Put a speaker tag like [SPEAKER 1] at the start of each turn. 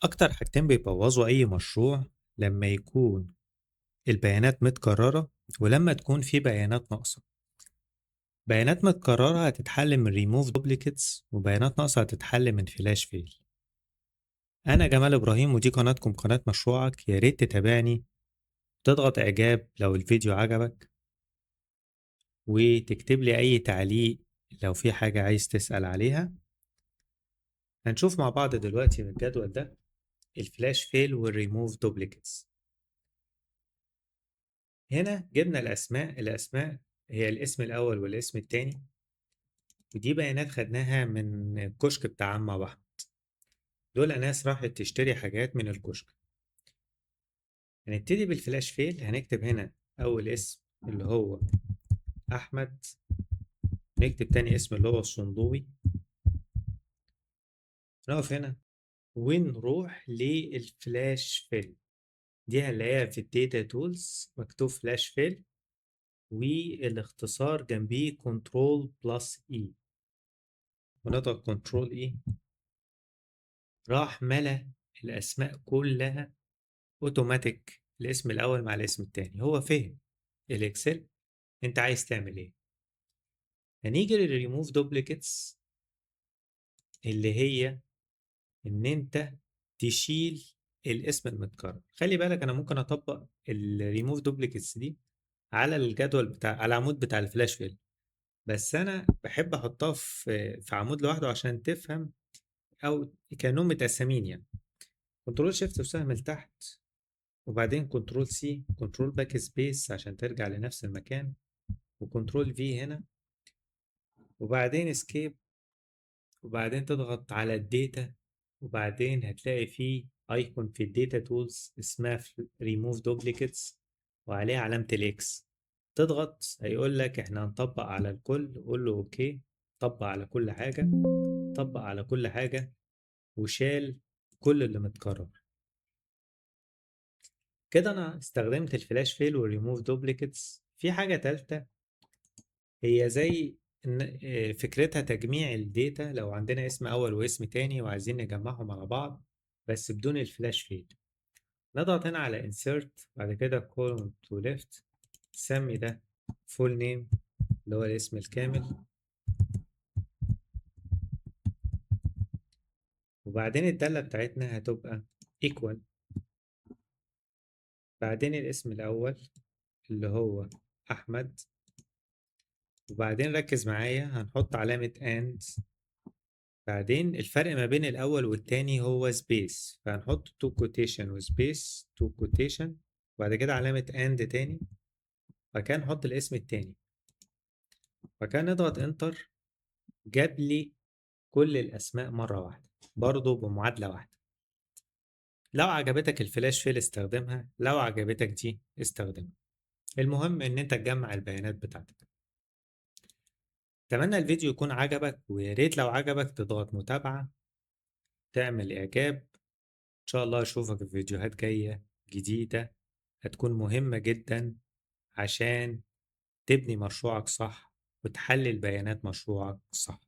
[SPEAKER 1] أكتر حاجتين بيبوظوا أي مشروع لما يكون البيانات متكررة ولما تكون في بيانات ناقصة. بيانات متكررة هتتحل من remove duplicates، وبيانات ناقصة هتتحل من فلاش فيل. أنا جمال إبراهيم، ودي قناتكم قناة مشروعك. يا ريت تتابعني، تضغط إعجاب لو الفيديو عجبك، وتكتب لي أي تعليق لو في حاجة عايز تسأل عليها. هنشوف مع بعض دلوقتي من الجدول ده الفلاش فيل والريموف دوبليكيتس. هنا جبنا الأسماء هي الاسم الأول والاسم التاني، ودي بيانات خدناها من الكشك بتاع عم أحمد. دول ناس راحت تشتري حاجات من الكشك. هنبتدي بالفلاش فيل. هنكتب هنا أول اسم اللي هو أحمد، نكتب تاني اسم اللي هو الصندوقي، نقف هنا ونروح للفلاش فيل. دي هنلاقيها في الداتا تولز مكتوب فلاش فيل، والاختصار جنبيه كنترول بلس اي، ونضغط كنترول اي. راح ملا الأسماء كلها اوتوماتيك، الاسم الأول مع الاسم التاني. هو فهم الإكسل أنت عايز تعمل إيه. هنيجي للريموف دوبليكيتس، اللي هي إن أنت تشيل الاسم المتكرر. خلي بالك أنا ممكن أطبق الريموف دوبليكيتس دي على الجدول بتاع، على العمود بتاع الفلاش فيل، بس أنا بحب أحطها في عمود لوحده عشان تفهم، أو كأنهم متقسمين يعني. كنترول شيفت وسهم لتحت، وبعدين كنترول سي، كنترول باك سبيس عشان ترجع لنفس المكان، وكنترول في هنا، وبعدين اسكيب، وبعدين تضغط على الداتا، وبعدين هتلاقي فيه ايكون في الداتا تولز اسمها ريموف دوبليكيتس وعليها علامة الاكس. تضغط هيقول لك احنا هنطبق على الكل، قول له اوكي. طبق على كل حاجة، طبق على كل حاجة، وشال كل اللي متكرر. كده انا استخدمت الفلاش فيل والريموف دوبليكيتس. في حاجة تالتة، هي زي فكرتها تجميع الداتا. لو عندنا اسم أول واسم تاني وعايزين نجمعهم على بعض بس بدون الفلاش فيل، نضغط هنا على insert، بعد كده column to left، سمي ده full name اللي هو الاسم الكامل، وبعدين الدالة بتاعتنا هتبقى equal، بعدين الاسم الأول اللي هو أحمد، وبعدين ركز معايا هنحط علامة and. بعدين الفرق ما بين الأول والتاني هو سبيس، فهنحط تو كوتيشن وسبيس، تو كوتيشن، وبعد كده علامة اند تاني، وكان نحط الاسم التاني، وكان نضغط انتر. جاب لي كل الأسماء مرة واحدة، برضو بمعادلة واحدة. لو عجبتك الفلاش فيل استخدمها، لو عجبتك دي استخدمها. المهم ان انت تجمع البيانات بتاعتك. اتمنى الفيديو يكون عجبك، ويا ريت لو عجبك تضغط متابعة، تعمل اعجاب. ان شاء الله اشوفك في فيديوهات جاية جديدة هتكون مهمة جدا عشان تبني مشروعك صح وتحلل بيانات مشروعك صح.